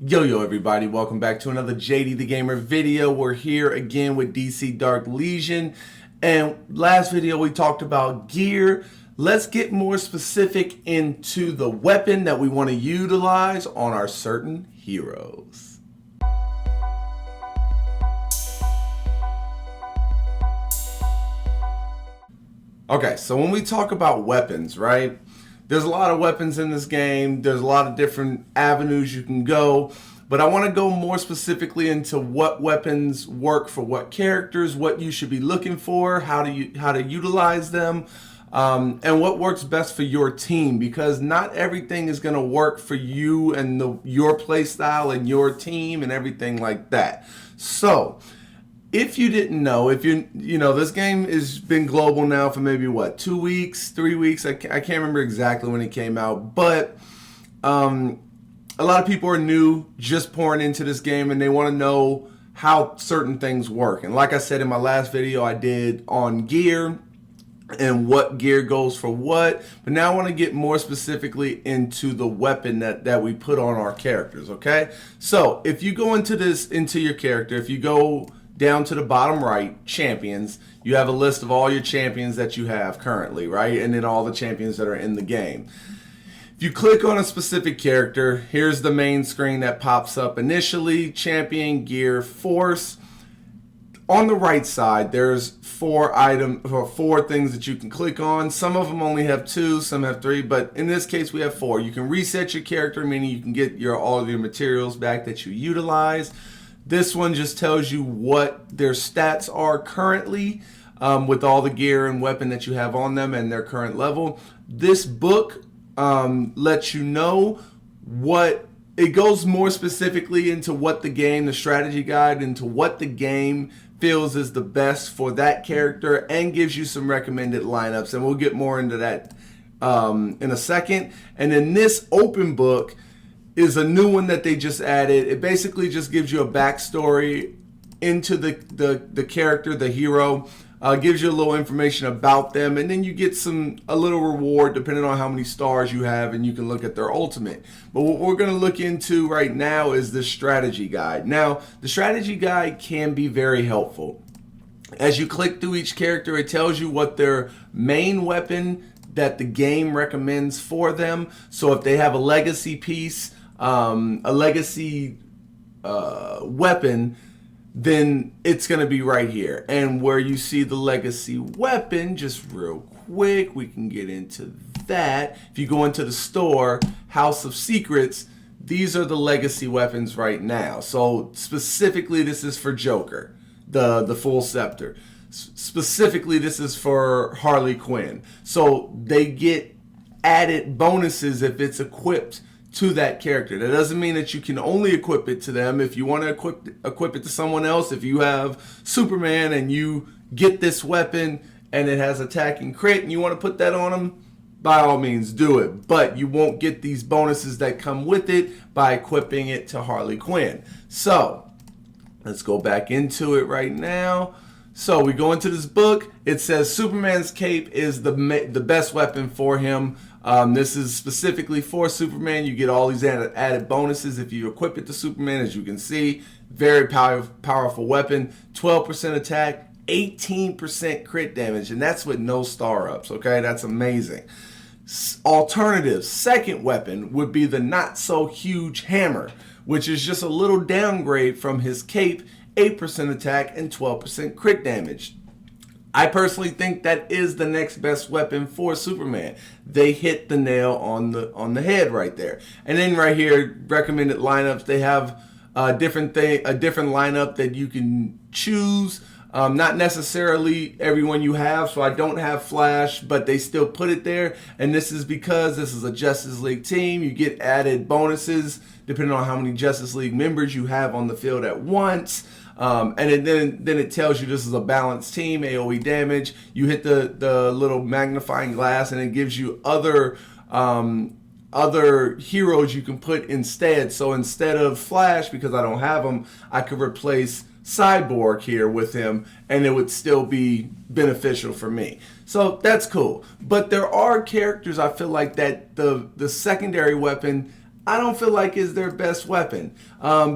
Yo everybody, welcome back to another JD the Gamer video. We're here again with DC Dark Legion, and last video we talked about gear. Let's get more specific into the weapon that we want to utilize on our certain heroes. Okay, so when we talk about weapons, right? There's a lot of weapons in this game. There's a lot of different avenues you can go, but I want to go more specifically into what weapons work for what characters, what you should be looking for, how to utilize them, and what works best for your team. Because not everything is going to work for you and your play style and your team and everything like that. So, if you didn't know, this game has been global now for maybe what, 2 weeks, 3 weeks? I can't remember exactly when it came out, but a lot of people are new, just pouring into this game, and they want to know how certain things work. And like I said in my last video, I did on gear and what gear goes for what, but now I want to get more specifically into the weapon that we put on our characters. Okay, so if you go into your character, if you go down to the bottom right, champions, you have a list of all your champions that you have currently, right? And then all the champions that are in the game. If you click on a specific character, here's the main screen that pops up initially: champion, gear, force. On the right side, there's four things that you can click on. Some of them only have 2, some have 3, but in this case we have 4. You can reset your character, meaning you can get all of your materials back that you utilize. This one just tells you what their stats are currently with all the gear and weapon that you have on them and their current level. This book lets you know it goes more specifically into what the strategy guide, into what the game feels is the best for that character, and gives you some recommended lineups. And we'll get more into that in a second. And then this open book is a new one that they just added. It basically just gives you a backstory into the character, the hero, gives you a little information about them, and then you get a little reward depending on how many stars you have, and you can look at their ultimate. But what we're going to look into right now is the strategy guide. Now, the strategy guide can be very helpful. As you click through each character, it tells you what their main weapon that the game recommends for them. So if they have a legacy piece, a legacy weapon, then it's going to be right here. And where you see the legacy weapon, just real quick, we can get into that. If you go into the store, House of Secrets, these are the legacy weapons right now. So specifically, this is for Joker, the full scepter. Specifically, this is for Harley Quinn. So they get added bonuses if it's equipped to that character. That doesn't mean that you can only equip it to them. If you want to equip it to someone else, if you have Superman and you get this weapon and it has attack and crit and you want to put that on them, by all means do it. But you won't get these bonuses that come with it by equipping it to Harley Quinn. So let's go back into it right now. So we go into this book. It says Superman's cape is the best weapon for him. This is specifically for Superman. You get all these added bonuses if you equip it to Superman. As you can see, very powerful weapon. 12% attack, 18% crit damage, and that's with no star ups. Okay, that's amazing. Alternative second weapon would be the not so huge hammer, which is just a little downgrade from his cape. 8% attack and 12% crit damage. I personally think that is the next best weapon for Superman. They hit the nail on the head right there. And then right here, recommended lineups. They have a different lineup that you can choose. Not necessarily everyone you have, so I don't have Flash, but they still put it there. And this is because this is a Justice League team. You get added bonuses depending on how many Justice League members you have on the field at once. And then it tells you this is a balanced team, AoE damage. You hit the little magnifying glass, and it gives you other heroes you can put instead. So instead of Flash, because I don't have him, I could replace Cyborg here with him, and it would still be beneficial for me. So that's cool. But there are characters I feel like that the secondary weapon I don't feel like is their best weapon,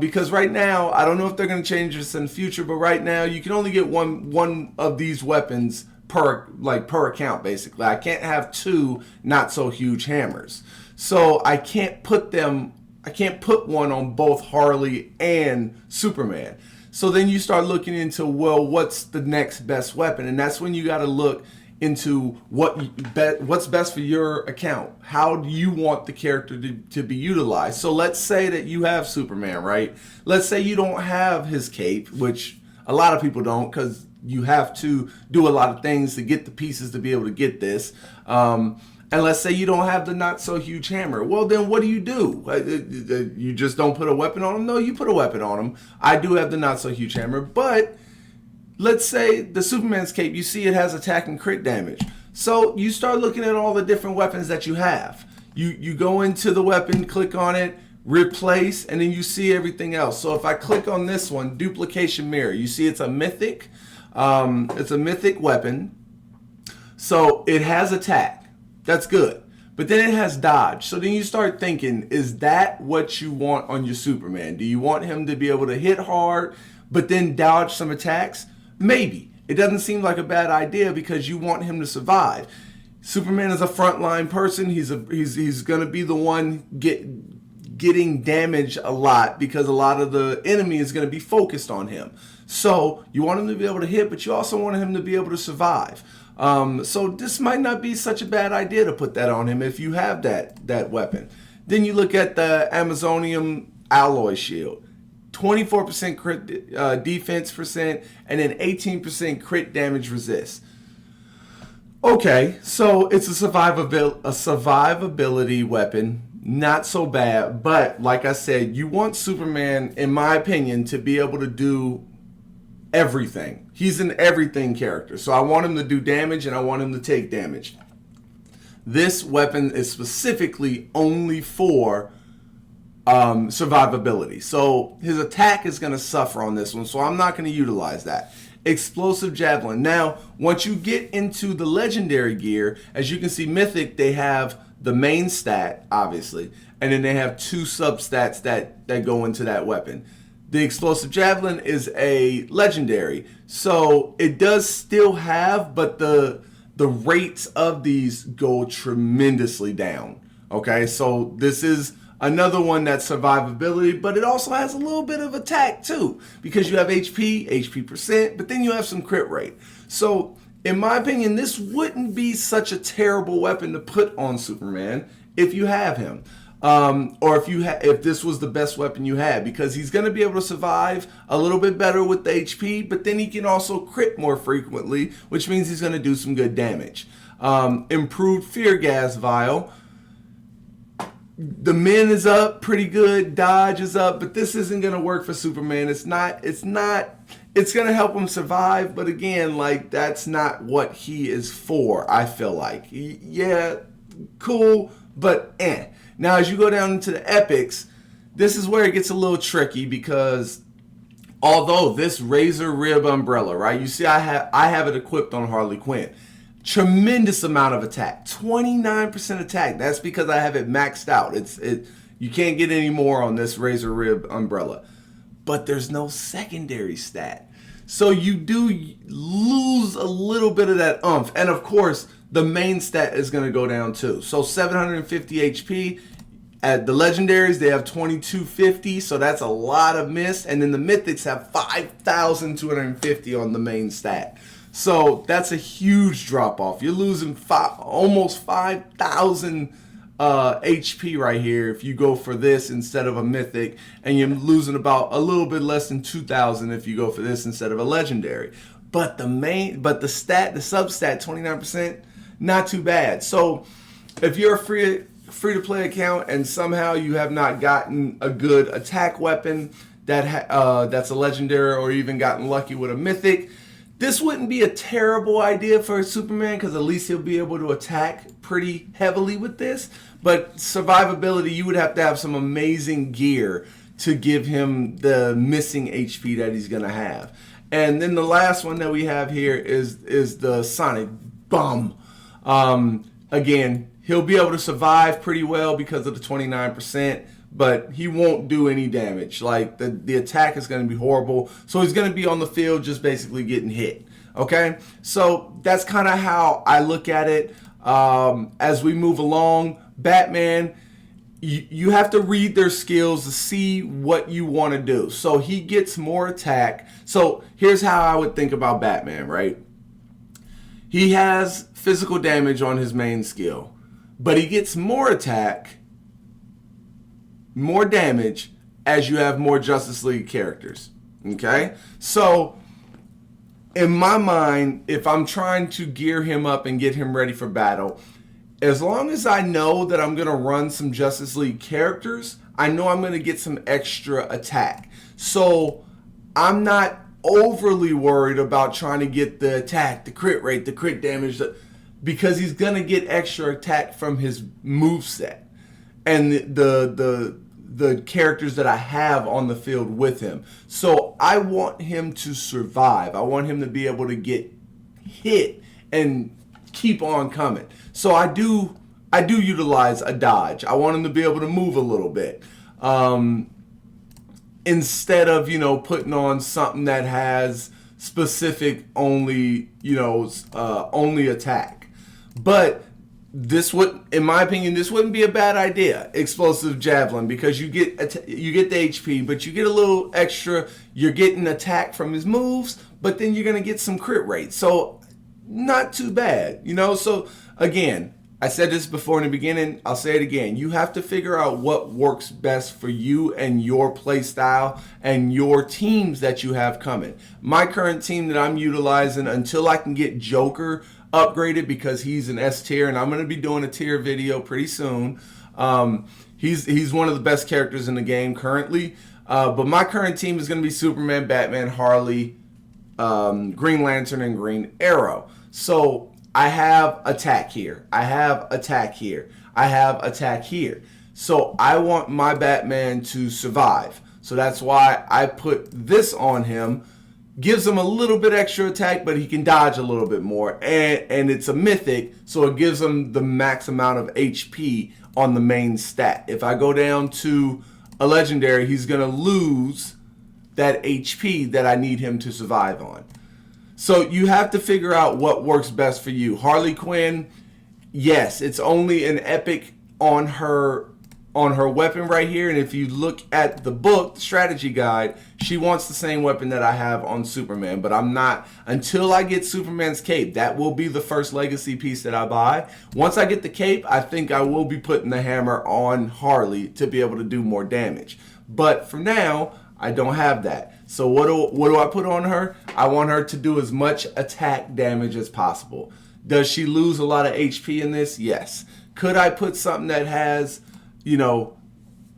because right now, I don't know if they're going to change this in the future, but right now you can only get one of these weapons per account. Basically, I can't have two not so huge hammers, so I can't put one on both Harley and Superman. So then you start looking into, well, what's the next best weapon, and that's when you got to look into what's best for your account. How do you want the character to be utilized? So let's say that you have Superman, right? Let's say you don't have his cape, which a lot of people don't, because you have to do a lot of things to get the pieces to be able to get this. And let's say you don't have the not so huge hammer. Well, then what do? You just don't put a weapon on him? No, you put a weapon on him. I do have the not so huge hammer, but let's say the Superman's cape, you see it has attack and crit damage. So you start looking at all the different weapons that you have. You go into the weapon, click on it, replace, and then you see everything else. So if I click on this one, duplication mirror, you see it's a mythic. It's a mythic weapon. So it has attack. That's good. But then it has dodge. So then you start thinking, is that what you want on your Superman? Do you want him to be able to hit hard, but then dodge some attacks? Maybe. It doesn't seem like a bad idea because you want him to survive. Superman is a frontline person. He's going to be the one getting damaged a lot because a lot of the enemy is going to be focused on him. So you want him to be able to hit, but you also want him to be able to survive. So this might not be such a bad idea to put that on him if you have that weapon. Then you look at the Amazonium alloy shield. 24% crit defense percent, and then 18% crit damage resist. Okay, so it's a survivability weapon. Not so bad, but like I said, you want Superman, in my opinion, to be able to do everything. He's an everything character, so I want him to do damage and I want him to take damage. This weapon is specifically only for survivability. So his attack is going to suffer on this one, so I'm not going to utilize that. Explosive javelin. Now, once you get into the legendary gear, as you can see, Mythic, they have the main stat, obviously, and then they have two substats that go into that weapon. The explosive javelin is a legendary, so it does still have, but the rates of these go tremendously down. Okay, so this is another one that's survivability, but it also has a little bit of attack too, because you have HP percent, but then you have some crit rate. So in my opinion, this wouldn't be such a terrible weapon to put on Superman if you have him. Or if this was the best weapon you had, because he's going to be able to survive a little bit better with the HP, but then he can also crit more frequently, which means he's going to do some good damage. Improved fear gas vial. The min is up pretty good, dodge is up, but this isn't going to work for Superman. It's going to help him survive, but again, like, that's not what he is for, I feel like. Yeah, cool, but eh. Now, as you go down into the epics, this is where it gets a little tricky, because although this razor rib umbrella, right? You see, I have it equipped on Harley Quinn. Tremendous amount of attack, 29% attack. That's because I have it maxed out. You can't get any more on this razor rib umbrella, but there's no secondary stat, so you do lose a little bit of that oomph. And of course, the main stat is going to go down too. So 750 HP. At the legendaries, they have 2250, so that's a lot of miss. And then the mythics have 5,250 on the main stat. So that's a huge drop off. You're losing almost 5,000 HP right here if you go for this instead of a mythic, and you're losing about a little bit less than 2,000 if you go for this instead of a legendary. But the substat 29%, not too bad. So if you're a free to play account and somehow you have not gotten a good attack weapon that's a legendary, or even gotten lucky with a mythic, this wouldn't be a terrible idea for Superman, because at least he'll be able to attack pretty heavily with this. But survivability, you would have to have some amazing gear to give him the missing HP that he's going to have. And then the last one that we have here is the Sonic Bum. Again, he'll be able to survive pretty well because of the 29%, but he won't do any damage. Like, the attack is going to be horrible. So he's going to be on the field just basically getting hit. Okay? So that's kind of how I look at it. As we move along, Batman, you have to read their skills to see what you want to do. So he gets more attack. So here's how I would think about Batman, right? He has physical damage on his main skill, but he gets more attack, more damage as you have more Justice League characters. Okay? So in my mind, if I'm trying to gear him up and get him ready for battle, as long as I know that I'm going to run some Justice League characters, I know I'm going to get some extra attack. So I'm not overly worried about trying to get the attack, the crit rate, the crit damage, because he's going to get extra attack from his moveset and the characters that I have on the field with him. So I want him to survive. I want him to be able to get hit and keep on coming. So I do utilize a dodge. I want him to be able to move a little bit. Instead of, putting on something that has specific only attack. But in my opinion, this wouldn't be a bad idea. Explosive Javelin, because you get the HP, but you get a little extra. You're getting attack from his moves, but then you're going to get some crit rate. So not too bad, So again, I said this before in the beginning, I'll say it again. You have to figure out what works best for you and your play style and your teams that you have coming. My current team that I'm utilizing until I can get Joker upgraded, because he's an S tier, and I'm going to be doing a tier video pretty soon. He's one of the best characters in the game currently. But my current team is going to be Superman, Batman, Harley, Green Lantern, and Green Arrow. So I have attack here. I have attack here. I have attack here. So I want my Batman to survive. So that's why I put this on him. Gives him a little bit extra attack, but he can dodge a little bit more. And it's a mythic, so it gives him the max amount of HP on the main stat. If I go down to a legendary, he's going to lose that HP that I need him to survive on. So you have to figure out what works best for you. Harley Quinn, yes, it's only an epic on her weapon right here. And if you look at the book, the strategy guide, she wants the same weapon that I have on Superman. But I'm not, until I get Superman's cape. That will be the first legacy piece that I buy. Once I get the cape, I think I will be putting the hammer on Harley to be able to do more damage. But for now, I don't have that. So what do I put on her? I want her to do as much attack damage as possible. Does she lose a lot of HP in this? Yes. Could I put something that has,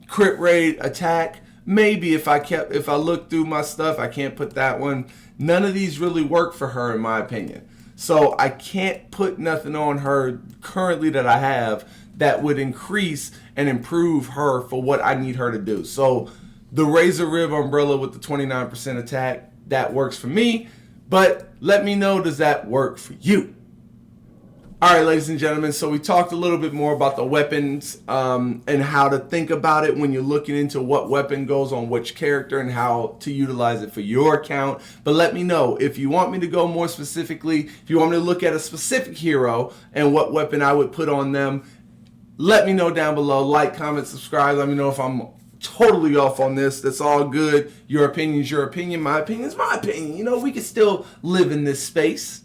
crit rate, attack? Maybe if I look through my stuff, I can't put that one. None of these really work for her in my opinion. So I can't put nothing on her currently that I have that would increase and improve her for what I need her to do. So the Razor Rib Umbrella with the 29% attack, that works for me. But let me know, does that work for you? All right, ladies and gentlemen, so we talked a little bit more about the weapons and how to think about it when you're looking into what weapon goes on which character and how to utilize it for your account. But let me know if you want me to go more specifically, if you want me to look at a specific hero and what weapon I would put on them. Let me know down below. Like, comment, subscribe. Let me know if I'm totally off on this. That's all good. Your opinion is your opinion. My opinion is my opinion. We can still live in this space.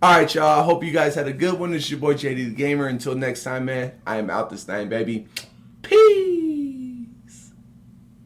All right, y'all. I hope you guys had a good one. This is your boy JD the Gamer. Until next time, man, I am out this thing, baby.